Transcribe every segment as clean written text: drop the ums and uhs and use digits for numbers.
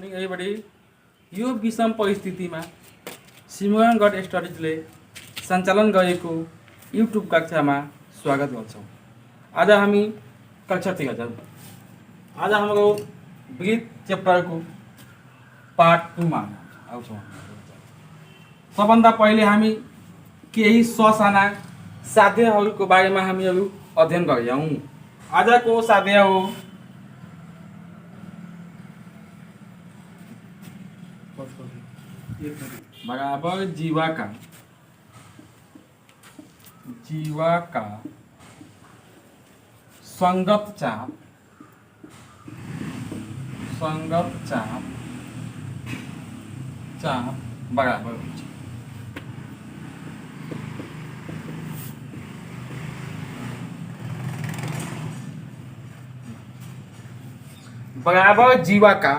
everybody, यो विषम परिस्थितिमा सिमरनगढ स्टडिजले सञ्चालन गरेको युट्युब कक्षामा स्वागत गर्छौँ। आज हामी कक्षा 3 जाउँ। आज हाम्रो ब्रिथ च्याप्टरको पार्ट 2 मा आउँछौँ। सबभन्दा पहिले हामी केही ससाना साध्यहरूको बारेमा हामीहरू अध्ययन गरौँ। आजको साध्य हो बराबर जीवा का संगत चाप बराबर हुन्छ। बराबर जीवा का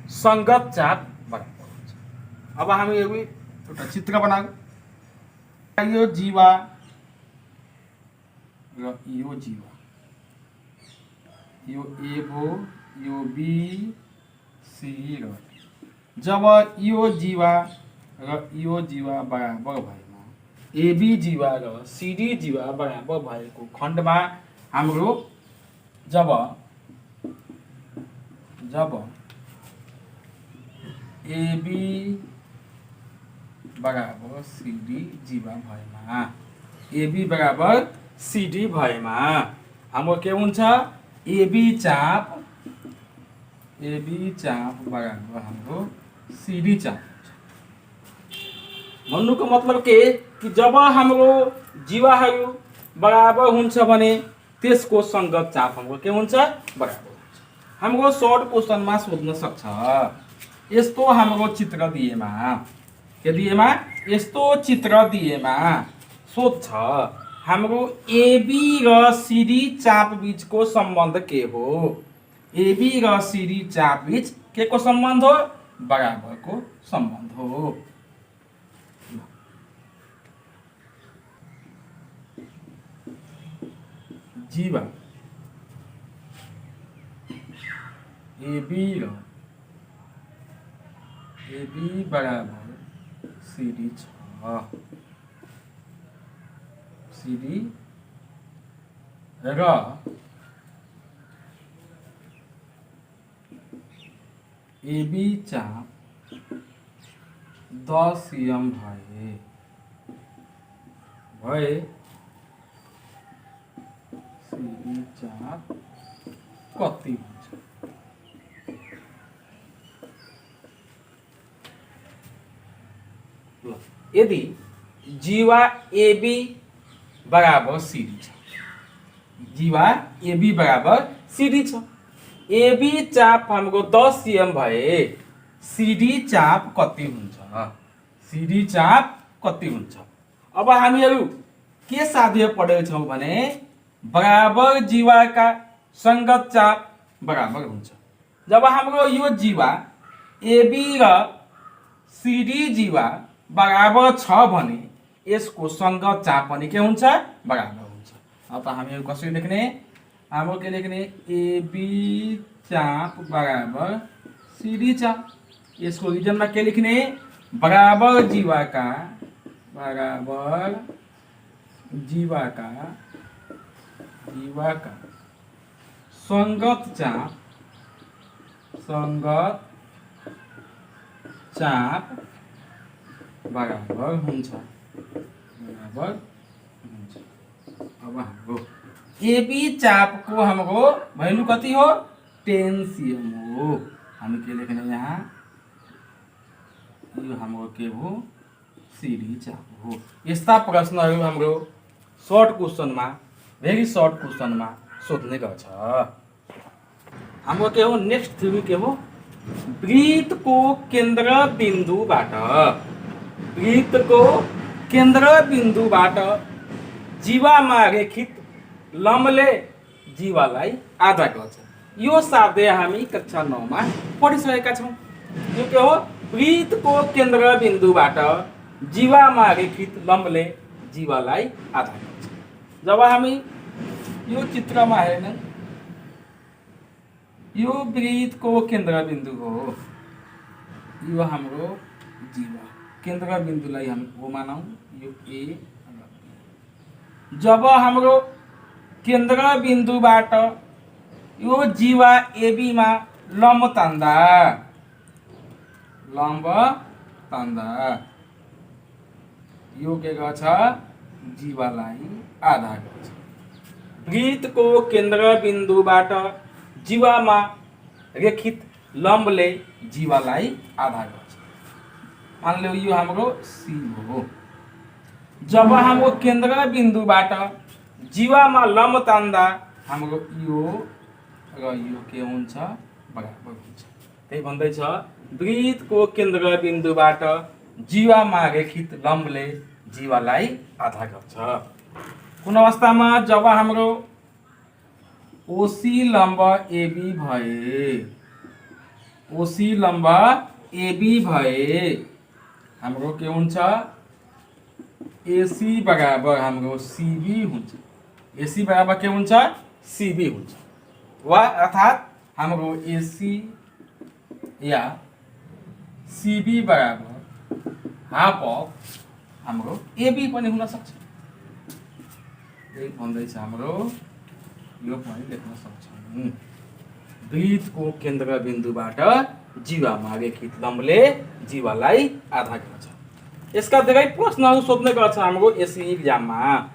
संगत चाप बराबर हुन्छ। अब हामी एउटा चित्र बनाऊ। यो जीवा र यो जीवा, यो ए हो, यो बी सी र जब यो जीवा र यो जीवा बराबर भएमा एबी जीवा र सीडी जीवा बराबर भएको खण्डमा हाम्रो जब एबी बराबर सीडी जीवा भएमा एबी बराबर सीडी भएमा हाम्रो के हुन्छ? एबी चाप बराबर हाम्रो सीडी चाप हुन्छ। भन्नुको मतलब के कि जब हाम्रो जीवाहरू बराबर हुन्छ भने त्यसको संगत चाप हाम्रो के हुन्छ? बराबर हुन्छ। हाम्रो सर्ट क्वेशनमा सोध्न सक्छ। यस्तो हाम्रो चित्र दिएमा यस्तो चित्र दिएमा सोध्छ हाम्रो एबी र सीडी चाप बीचको सम्बन्ध के हो? एबी र सीडी चाप बीच के को सम्बन्ध हो? बराबरको सम्बन्ध हो। जीवा एबी बराबर सीडी छ। सीडी र एबी चाप 10 एम भए सीडी चाप कति हुन्छ? यदि जीवा एबी बराबर सीडी छ, जीवा एबी बराबर सीडी छ, एबी चाप हाम्रो 10 एम भए सीडी चाप कति हुन्छ? सीडी चाप कति हुन्छ? अब हामीहरू के साध्य पढेका छौँ भने बराबर जीवाका संगत चाप बराबर हुन्छ। जब हाम्रो यो जीवा एबी र सीडी जीवा बराबर छ भने यसको संगत चाप पनि के हुन्छ? बराबर हुन्छ। अब हामीहरू कसरी लेख्ने? हाम्रो के लेख्ने? एबी चाप बराबर सीडी चाप। यसको रिजनमा के लेख्ने? बराबर जीवा का संगत चाप बराबर हुन्छ। अब हाम्रो एबी चापको हाम्रो भ्यालु कति हो? 10 सीएम हो। हामी के लेख्ने यहाँ? यो हाम्रो के हो? सीडी चाप हो। यस्ता प्रश्नहरू हाम्रो सर्ट क्वेशनमा, भेरी सर्ट क्वेशनमा सोध्ने गर्छ। हाम्रो के हो? नेक्स्ट थ्योरी के हो? वृत्तको केन्द्र बिन्दुबाट जीवामा रेखित लम्बले जीवालाई आधा गर्छ। यो साध्य हामी कक्षा 9 मा पढिसकेका छौँ। यो के हो? वृत्तको केन्द्र बिन्दुबाट जीवामा रेखित लम्बले जीवालाई आधा गर्छ। जब हामी यो चित्रमा हेर्ने यो वृत्तको केन्द्रबिन्दु हो। यो हाम्रो जीवा केन्द्रबिन्दुलाई हामी ओ मानौँ, यो ए। जब हाम्रो केन्द्रबिन्दुबाट यो जीवा एबी मा लम्ब तान्दा यो के गर्छ, जीवालाई आधा गर्छ। वृत्तको केन्द्रबिन्दुबाट जीवामा रेखित लम्बले जीवालाई आधा गर्छ। मान लो यो हाम्रो सी हो। जब हाम्रो केन्द्रबिन्दुबाट जीवामा लम्ब तान्दा हाम्रो यो र यो के हुन्छ, बराबर हुन्छ। त्यही भन्दैछ वृत्तको केन्द्रबिन्दुबाट जीवामा रेखित लम्बले जीवालाई आधा गर्छ। कुन अवस्थामा, जब हाम्रो ओसी लम्ब एबी भए, ओसी लम्ब एबी भए हाम्रो के हुन्छ, एसी बराबर हाम्रो सीबी हुन्छ। एसी बराबर के हुन्छ, सीबी हुन्छ। वा अर्थात हाम्रो एसी या सीबी बराबर हाफ अफ हाम्रो एबी पनि हुन सक्छ। यही भन्दैछ हाम्रो यो पनि लेख्न सक्छौँ। वृत्तको केन्द्रबिन्दुबाट जीवामा रेखित लम्बले जीवालाई आधा गर्छ। यसका धेरै प्रश्नहरू सोध्ने गर्छ हाम्रो एसई एक्जाममा।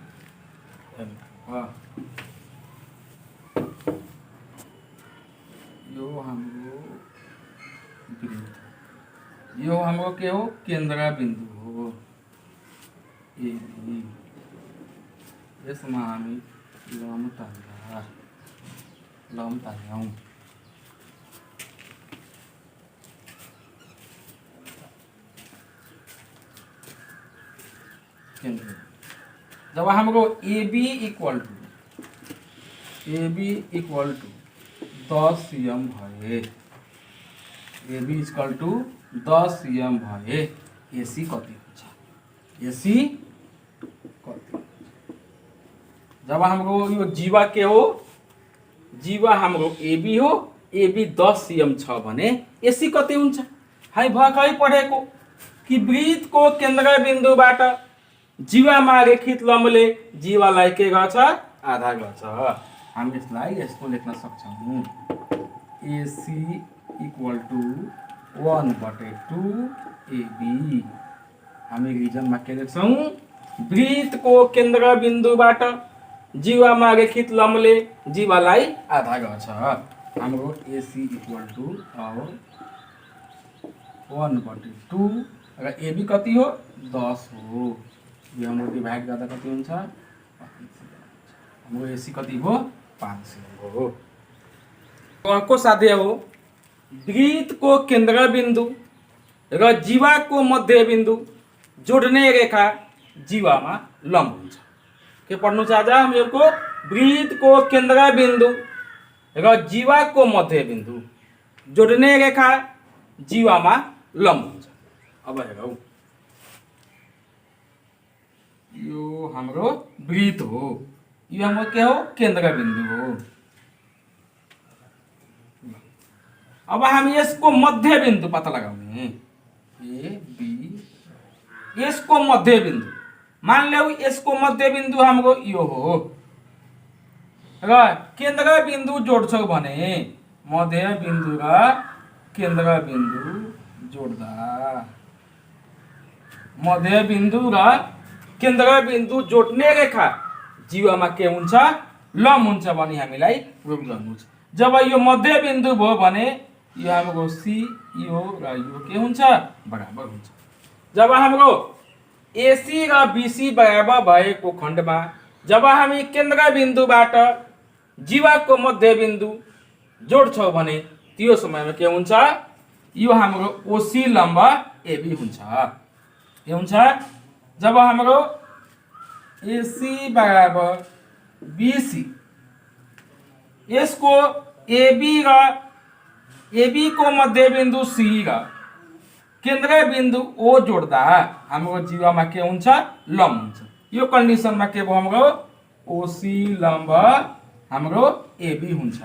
यो हाम्रो वृत्त, यो हाम्रो के हो, केन्द्रबिन्दु हो एबी। यसमा हामी लम्ब तान्यौँ। जब हाम्रो एबी इक्वल टू 10 cm भए, एबी इक्वल टू 10 cm भए एसी कति हुन्छ, एसी कति। जब हाम्रो यो जीवा के हो, जीवा हाम्रो एबी हो, एबी 10 cm छ भने एसी कति हुन्छ। हामी भर्खरै पढेको कि वृत्तको केन्द्रबिन्दुबाट जीवामा रेखित लम्बले जीवालाई के गर्छ, आधा गर्छ। हामी यसलाई यस्तो लेख्न सक्छौँ, एसी इक्वल टू 1/2 एबी। हामी रिजनमा के लेख्छौँ, वृत्तको केन्द्रबिन्दुबाट जीवामा रेखित लम्बले जीवालाई आधा गर्छ। हाम्रो एसी इक्वल टू 1/2 र एबी कति हो, 10 हो। यो हाम्रो डिभाइड गर्दा कति हुन्छ, हाम्रो एसी कति हो, 500 हो। अर्को साध्य हो, वृत्तको केन्द्रबिन्दु र जीवाको मध्यबिन्दु जोड्ने रेखा जीवामा लम्ब हुन्छ। के पढ्नु छ आज हामीहरुको, वृत्तको केन्द्रबिन्दु र जीवाको मध्यबिन्दु जोड्ने रेखा जीवामा लम्ब हुन्छ। अब हेरौँ, यो हाम्रो वृत्त हो, यो हाम्रो के हो, केन्द्रबिन्दु हो। अब हामी यसको मध्यबिन्दु पत्ता लगाउने, ए बी, यसको मध्यबिन्दु मान लो यसको मध्यबिन्दु हाम्रो यो हो र केन्द्रबिन्दु जोड्छौ भने मध्यबिन्दु र केन्द्रबिन्दु जोड्दा, मध्यबिन्दु र केन्द्रबिन्दु जोड्ने रेखा जीवामा के हुन्छ, लम्ब हुन्छ भने हामीलाई प्रुभ गर्नु छ। जब यो मध्यबिन्दु भयो भने यो हाम्रो सी, यो र यो के हुन्छ, बराबर हुन्छ। जब हाम्रो एसी र बीसी बराबर भएको खण्डमा जब हामी केन्द्रबिन्दुबाट जीवाको मध्यबिन्दु जोड्छौँ भने त्यो समयमा के हुन्छ, यो हाम्रो ओसी लम्ब एबी हुन्छ। के हुन्छ, जब हाम्रो एसी बराबर बीसी, यसको एबी र एबी को मध्यबिन्दु सी र केन्द्रबिन्दु ओ जोड्दा हाम्रो जीवामा के हुन्छ, लम्ब हुन्छ। यो कन्डिसनमा के भयो, हाम्रो ओसी लम्ब हाम्रो एबी हुन्छ।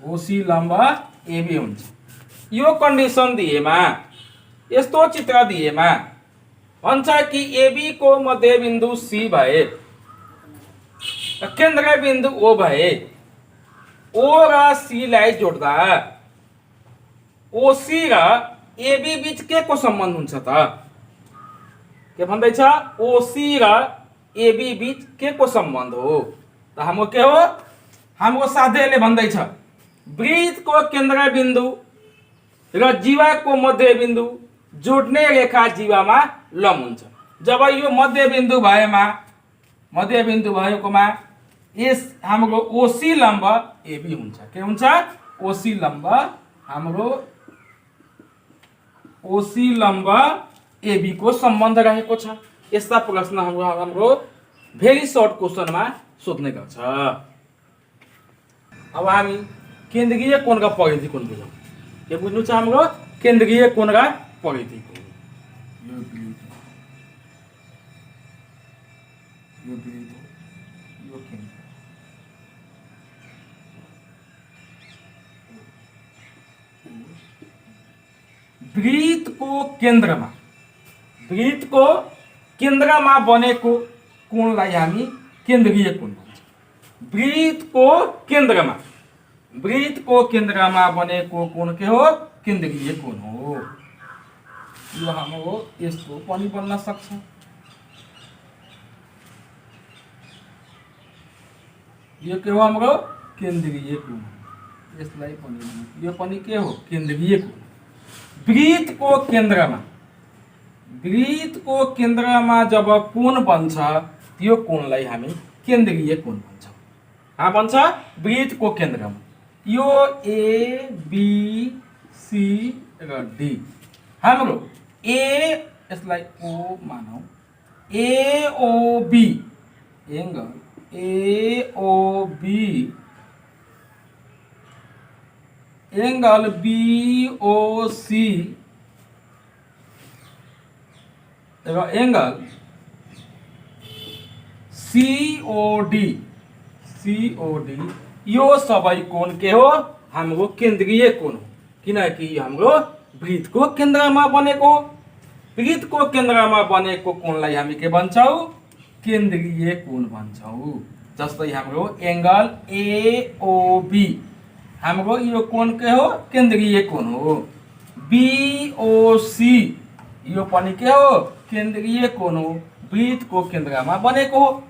ओसी लम्ब एबी हुन्छ। यो कन्डिसन दिएमा यस्तो चित्र दिएमा भन्छ कि एबी को मध्यबिन्दु सी भए केन्द्रबिन्दु ओ भए ओ र सी लाई जोड्दा ओसी र एबी बीच के को सम्बन्ध हुन्छ त? के भन्दैछ? ओसी र एबी बीच के को सम्बन्ध हो त? हाम्रो के हो? हाम्रो साध्यले भन्दैछ वृत्त को केन्द्रबिन्दु र जीवा को मध्यबिन्दु जोड्ने रेखा जीवामा लम्ब हुन्छ। जब यो मध्यबिन्दु भएकोमा यस हाम्रो ओसी लम्ब एबी हुन्छ। के हुन्छ? ओसी लम्ब हाम्रो ओसी लम्ब एबी को सम्बन्ध रहेको छ। यस्ता प्रश्न हाम्रो भेरी सर्ट क्वेशनमा सोध्ने गर्छ। अब हामी केन्द्रीय कोण र परिधि कोण बुझौँ। के बुझ्नु छ? हाम्रो केन्द्रीय कोण र परिधि कोण। वृत्त को केन्द्रमा बनेको कोणलाई हामी केन्द्रीय कोण भन्छ। वृत्त को केन्द्रमा बनेको कोण के हो? केन्द्रीय कोण हो। यो हाम्रो यस्तो पनि बन्न सक्छ। यो के हो? हाम्रो केन्द्रीय कोण। यसलाई पनि यो पनि के हो? केन्द्रीय कोण। वृत्त को केन्द्रमा जब कोण बन्छ त्यो कोणलाई हामी केन्द्रीय कोण भन्छौँ। कहाँ बन्छ? वृत्त को केन्द्रमा। यो ए बी सी र डी हाम्रो ए, यसलाई ओ मानौ, AOB angle AOB angle BOC र एंगल सीओडी यो सबै कोण के हो? हाम्रो केन्द्रीय कोण हो। किनकि हाम्रो वृत्त को केन्द्रमा बनेको कोणलाई हामी के भन्छौँ? केन्द्रीय कोण भन्छौँ। जस्तै हाम्रो एंगल एओबी हाम्रो यो कोण के हो? केन्द्रीय कोण हो। बीओसी यो पनि के हो? केन्द्रीय कोण हो, वृत्त को केन्द्रमा बनेको हो।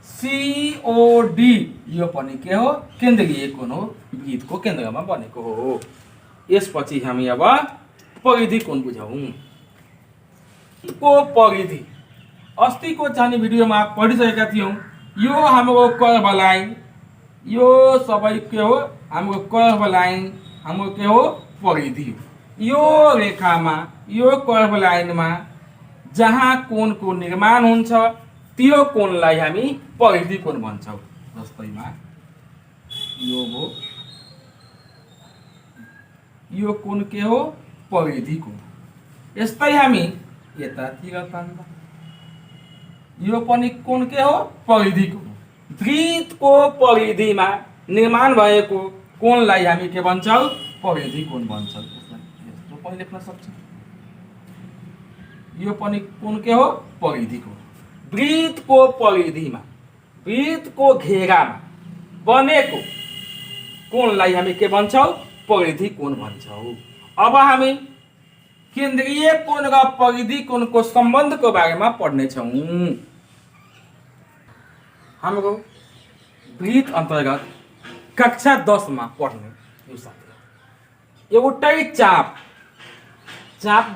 सीओडी यो पनि के हो? केन्द्रीय कोण हो, वृत्त को केन्द्रमा बनेको हो। यसपछि हामी अब परिधि कोण बुझौँ। को परिधि अस्तिको चाहिँ भिडियोमा पढिसकेका थियौँ। यो हाम्रो कर्भ लाइन, यो सबै के हो? हाम्रो कर्भ लाइन हाम्रो के हो? परिधि हो। यो रेखामा, यो कर्भ लाइनमा जहाँ कोणको निर्माण हुन्छ त्यो कोणलाई हामी परिधि कोण भन्छौँ। जस्तैमा यो हो, यो कोण के हो? परिधि कोण। यस्तै हामी यतातिर तान्दा यो पनि कोण के हो? परिधि कोण। वृत्त को परिधिमा निर्माण भएको कोणलाई हामी के भन्छौँ? परिधि कोण भन्छौँ। यस्तो पनि लेख्न सक्छौँ। यो पनि कोण के हो? परिधि कोण। वृत्त को परिधिमा, वृत्त को घेरामा बनेको कोणलाई हामी के भन्छौँ? परिधि कोण भन्छौँ। अब हामी केन्द्रीय कोण र परिधि कोणको सम्बन्धको बारेमा पढ्नेछौँ। हाम्रो वृत्त अन्तर्गत कक्षा 10 मा पढ्ने यो साथी एउटै चाप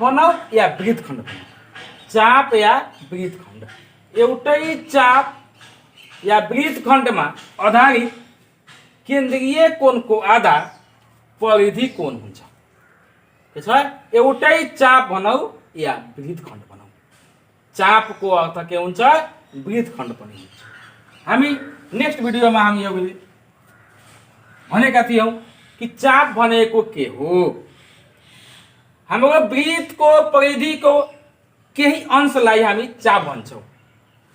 भनौँ या वृत्तखण्ड भनौँ, चाप या वृत्तखण्ड, एउटै चाप या वृत्तखण्डमा आधारित केन्द्रीय कोणको आधार परिधि कोण हुन्छ। के छ? एउटै चाप भनौँ या वृत्तखण्ड भनौँ। चापको अर्थ के हुन्छ? वृत्तखण्ड पनि हुन्छ। हामी नेक्स्ट भिडियोमा हामी यो भनेका थियौँ कि चाप भनेको के हो? हाम्रो वृत्तको परिधिको केही अंशलाई हामी चाप भन्छौँ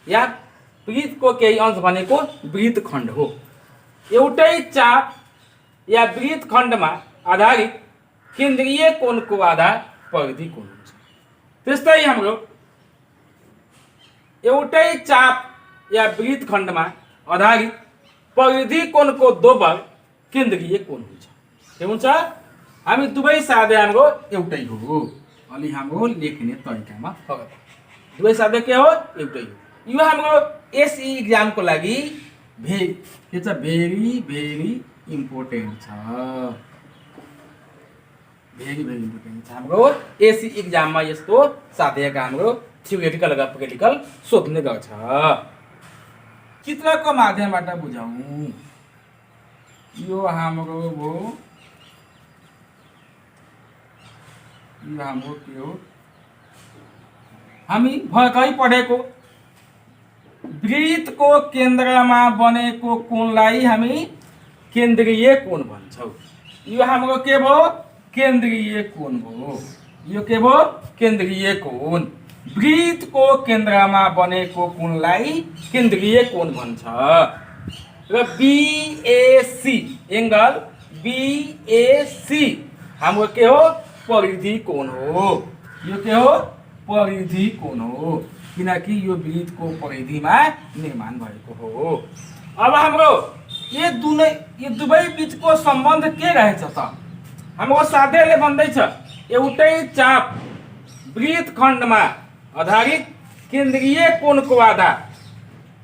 या वृत्तको केही अंश भनेको वृत्तखण्ड हो। एउटै चाप या वृत्तखण्डमा आधारित केन्द्रीय कोणको आधार परिधि कोण हुन्छ। त्यस्तै हाम्रो एउटै चाप या वृत्तखण्डमा आधारित परिधि कोणको दोब्बर केन्द्रीय कोण हुन्छ। के हुन्छ? हामी दुवै साध्य हाम्रो एउटै हो। अलि हाम्रो लेख्ने तरिकामा फरक। दुवै साध्य के हो? एउटै हो। यो हाम्रो एसई एक्जामको लागि भेरी भेरी इम्पोर्टेन्ट छ। भेरी भेरी इम्पोर्टेन्ट छ हाम्रो एसई एक्जाममा। यस्तो साध्यका हाम्रो थ्योरेटिकल र प्र्याक्टिकल सोध्ने गर्छ। चित्रको माध्यमबाट बुझौँ। यो हाम्रो हो, यो हाम्रो के हो? हामी भर्खरै पढेको वृत्तको केन्द्रमा बनेको कोणलाई हामी केन्द्रीय कोण भन्छौँ। यो हाम्रो के भयो? केन्द्रीय कोण भयो। यो के भयो? केन्द्रीय कोण। वृत्तको केन्द्रमा बनेको कोणलाई केन्द्रीय कोण भन्छ। र बीएसी एंगल बीएसी हाम्रो के हो? परिधि कोण हो। यो के हो? परिधि कोण हो, किनकि यो वृत्तको परिधिमा निर्माण भएको हो। अब हाम्रो ये दुवै बीचको सम्बन्ध के रहेछ त? हाम्रो साध्यले भन्दैछ एउटै चाप वृत्तखण्डमा आधारित केन्द्रीय कोणको आधार।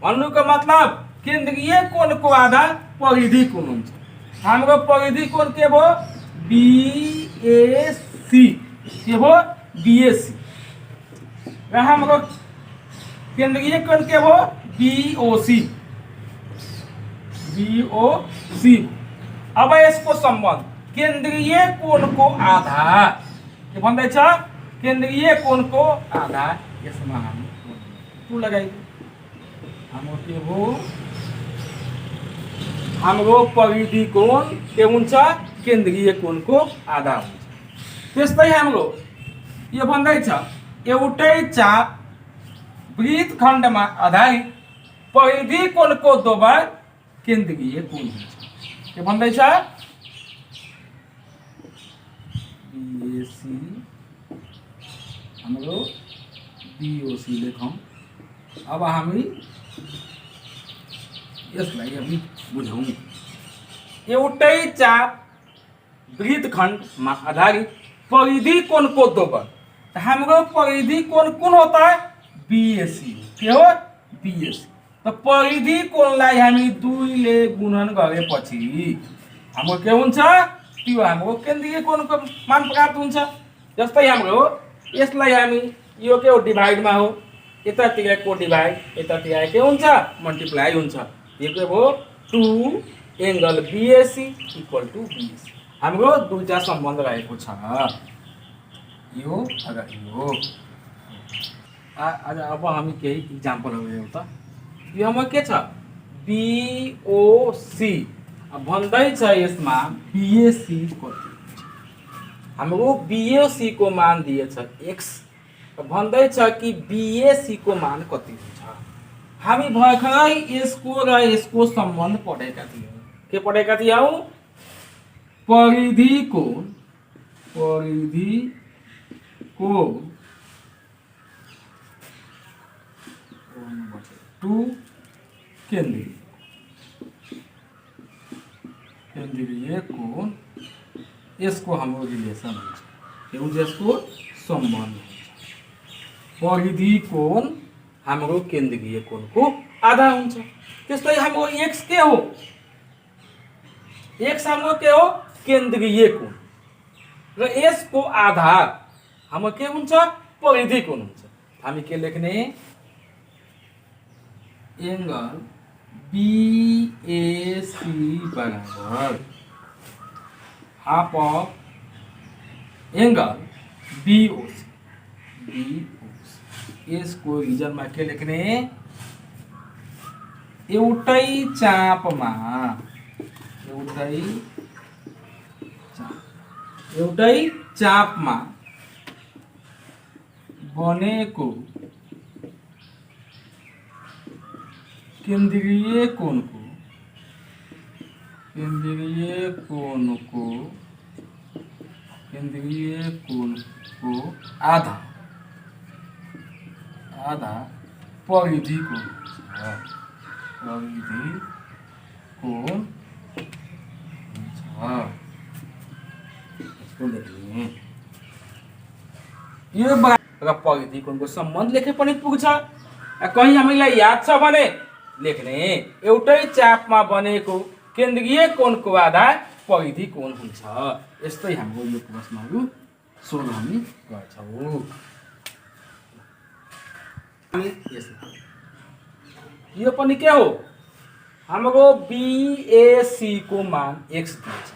भन्नुको मतलब केन्द्रीय कोणको आधार परिधि कोण हुन्छ। हाम्रो परिधि कोण के भयो? बीएसी। के भयो? बीएसी। र हाम्रो केन्द्रीय कोण के भयो? बीओसी। बीओसी। अब यसको सम्बन्ध केन्द्रीय कोणको आधार के भन्दैछ? केन्द्रीय कोणको आधार। यसमा हामी टु लगाइदियो। हाम्रो के हो? हाम्रो परिधि कोण के हुन्छ? केन्द्रीय कोणको आधार हुन्छ। त्यस्तै हाम्रो यो भन्दैछ एउटै चाप वृत्तखण्डमा आधारित परिधि कोणको दोब्बर केन्द्रीय कोण हुन्छ। के भन्दैछ? बीएसी हाम्रो बीओसी लेखौँ। अब हामी यसलाई हामी बुझौँ। एउटै चाप वृत्तखण्डमा आधारित परिधि कोणको दोब्बर। हाम्रो परिधि कोण कुन होता है? बीएसी। के हो? बीएसी। त परिधि कोणलाई हामी 2 ले गुणन गरेपछि हाम्रो के हुन्छ? त्यो हाम्रो केन्द्रीय कोणको मान प्राप्त हुन्छ। जस्तै हाम्रो यसलाई हामी यो के हो? डिभाइडमा हो। यतातिरको डिभाइड यतातिर के हुन्छ? मल्टिप्लाई हुन्छ। यो के भयो? 2 angle BAC equal to BAC. हाम्रो दुईटा सम्बन्ध रहेको छ, यो र यो। आज अब हामी केही इक्जाम्पलहरू हेरौँ त। यो हाम्रो के छ? बीओसी। भन्दैछ यसमा बीएसी कति छ? हाम्रो बीओसी को मान दिएछ x। भन्दैछ कि बीएसी को मान कति हुन्छ? हामी भर्खरै यसको र यसको सम्बन्ध पढेका थियौँ। के पढेका थियौँ? परिधि कोण 2 केन्द्रीय कोण। यसको हाम्रो रिलेसन हुन्छ। के हुन्छ? यसको सम्बन्ध हुन्छ। परिधि कोण हाम्रो केन्द्रीय कोणको आधार हुन्छ। त्यस्तै हाम्रो x के हो? x हाम्रो के हो? केन्द्रीय कोण। र यसको आधार हाम्रो के हुन्छ? परिधि कोण हुन्छ। हामी के लेख्ने? एंगल बीएसी बराबर हाफ अफ एंगल बीओसी। यसको रिजनमा के लेख्ने? एउटै चापमा बनेको केन्द्रीय केंद्रीय कोण को आधा परिधि कोण लेख्ने यो र परिधि कोणको सम्बन्ध लेखे पनि पुग्छ। कहीँ हामीलाई याद छ भने लेख्ने एउटै चापमा बनेको केन्द्रीय कोणको आधार परिधि कोण हुन्छ। यस्तै हाम्रो यो प्रश्नहरू सोल्भ हामी गर्छौँ। यो पनि के हो, हाम्रो BAC को मान x दिएछ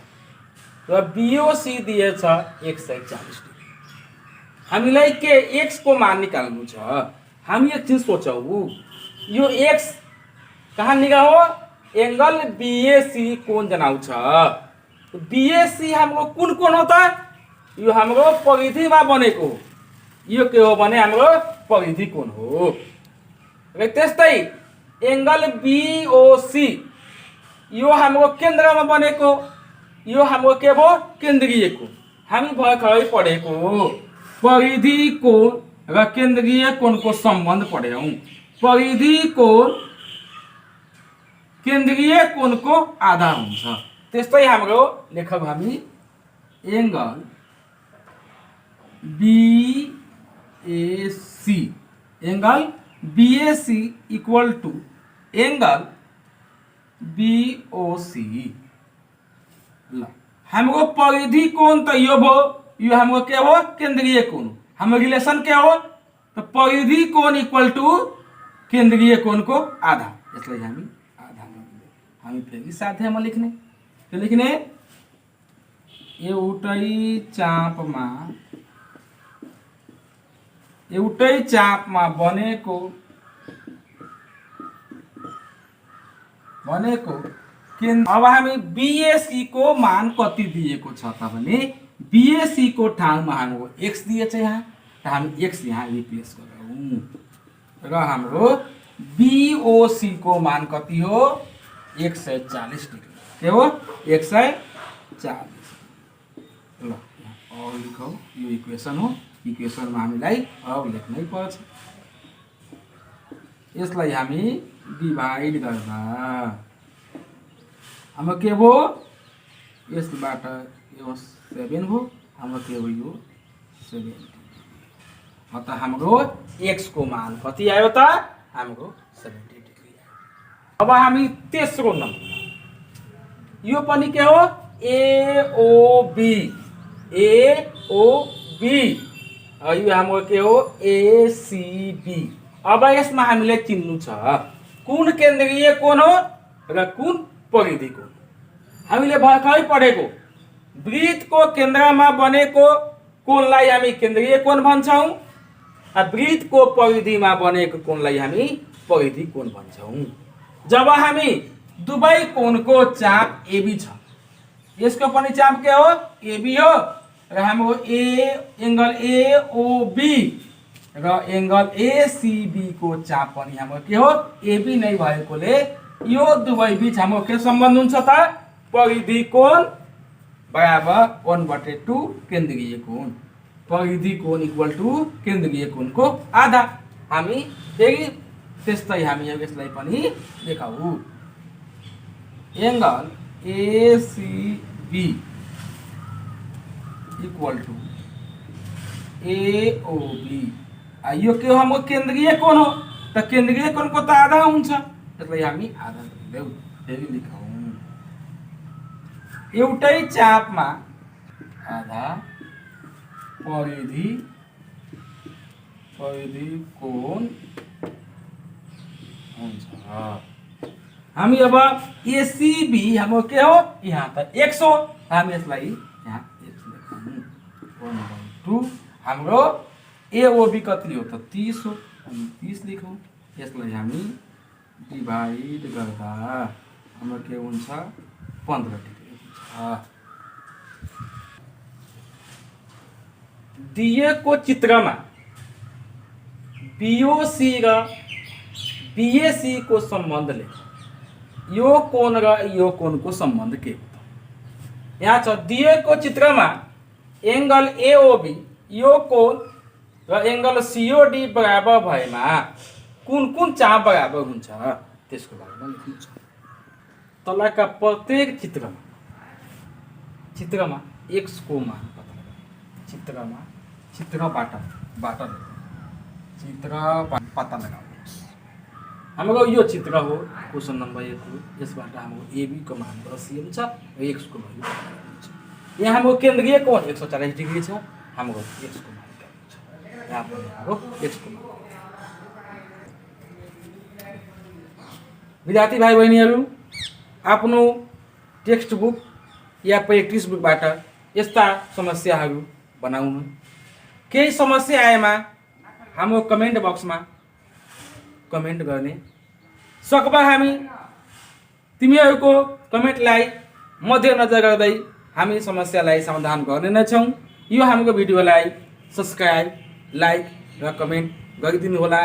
र BOC दिएछ 140 डिग्री। हामीलाई के x को मान निकाल्नु छ। हामी एकछिन सोचौँ, यो x कहाँ निकाल्नु हो, एंगल BAC कोण जनाउँछ। BAC हाम्रो कुन कोण हो त, यो हाम्रो परिधिमा बनेको, यो के हो भने हाम्रो परिधि कोण हो। र त्यस्तै एंगल BOC यो हाम्रो केन्द्रमा बनेको, यो हाम्रो के हो केन्द्रीय कोण। हामी भर्खरै पढेको परिधि कोण र केन्द्रीय कोणको सम्बन्ध पढ्यौं। परिधि कोण केन्द्रीय कोणको आधा हुन्छ। त्यस्तै हाम्रो लेखौँ हामी angle BAC equal to angle BOC। ल हाम्रो परिधि कोण त यो भयो, यो हाम्रो के हो केन्द्रीय कोण। हाम्रो रिलेसन के हो त परिधि कोण इक्वल टू केन्द्रीय कोणको आधा। यसलाई हामी आधा हामी फेरि साथैमा लेख्ने के लेख्ने, एउटै चापमा बनेको अब हामी BAC को मान कति दिएको छ त भने BAC को ठाउँमा हाम्रो x दिएछ यहाँ, त हामी x यहाँ रिप्लेस गरौँ र हाम्रो BOC को मान कति हो 140 डिग्री। के हो 140। ल अब लेखौँ, यो इक्वेसन हो। इक्वेसनमा हामीलाई अब लेख्नै पर्छ। यसलाई हामी डिभाइड गर्दा हाम्रो के भयो, यसबाट यो 7 हो, हाम्रो के हो यो 70। अत हाम्रो x को मान कति आयो त, हाम्रो 70 डिग्री आयो। अब हामी तेस्रो नम्बर, यो पनि के हो AOB। यो हाम्रो के हो ACB। अब यसमा हामीले चिन्नु छ कुन केन्द्रीय कोण हो र कुन परिधि कोण। हामीले भर्खरै पढेको वृत्तको केन्द्रमा बनेको कोणलाई हामी केन्द्रीय कोण भन्छौँ, वृत्तको परिधिमा बनेको कोणलाई हामी परिधि कोण भन्छौँ। जब हामी दुवै कोणको चाप AB छ, यसको पनि चाप के हो AB हो, र हाम्रो एंगल AOB र एंगल ACB को चाप पनि हाम्रो के हो AB नै भएकोले यो दुवै बीच हाम्रो के सम्बन्ध हुन्छ त, परिधि कोण बराबर 1/2 केन्द्रीय कोण। परिधि कोण इक्वल टू केन्द्रीय कोणको आधा। हामी फेरि त्यस्तै हामी यसलाई पनि लेखौँ, angle ACB equal to AOB। यो के हो हाम्रो केन्द्रीय कोण हो, त केन्द्रीय कोणको त आधा हुन्छ, त्यसलाई हामी आधा लेख्दैौ। फेरि लेखौँ, एउटै चापमा आधा परिधि कोण हुन्छ। हामी अब ACB हाम्रो के हो, यहाँ त x हो, हामी यसलाई यहाँ x लेखौँ 1/2। हाम्रो AOB कति हो त 30 हो, हामी 30 लेखौँ। यसलाई हामी डिभाइड गर्दा हाम्रो के हुन्छ 15 डिग्री हुन्छ। दिएको चित्रमा BOC र BAC को सम्बन्ध लेख। यो कोण र यो कोणको सम्बन्ध के हो? यहाँ छ दिएको चित्रमा एङ्गल एओबी यो कोण र एङ्गल सिओडी बराबर भएमा कुन कुन चाप बराबर हुन्छ त्यसको बारेमा लेख्नु छ। तलका प्रत्येक चित्रमा x को मान पता लगाऊ। चित्रबाट पता लगाउनुहोस्। हाम्रो यो चित्र हो, क्वेसन नम्बर 1 हो। यसबाट हाम्रो एबी को मान 10 हुन्छ र x को भ्यालु हुन्छ। यहाँ हाम्रो केन्द्रीय कोण 140 डिग्री छ। हाम्रो x को मान छ। यहाँ पनि हाम्रो x को मान। विद्यार्थी भाइ बहिनीहरू, आफ्नो टेक्स्ट बुक या प्र्याक्टिस बुकबाट यस्ता समस्याहरू बनाउनु। केही समस्या आएमा हाम्रो कमेन्ट बक्समा कमेन्ट गर्ने। सकभर हामी तिमीहरूको कमेन्टलाई मध्यनजर गर्दै हामी समस्यालाई समाधान गर्ने नै छौँ। यो हाम्रो भिडियोलाई सब्स्क्राइब, लाइक र कमेन्ट गरिदिनु होला।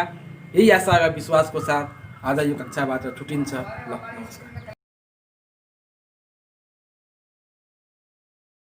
यही आशा र विश्वासको साथ आज यो कक्षाबाट छुटिन्छ। ल, नमस्कार।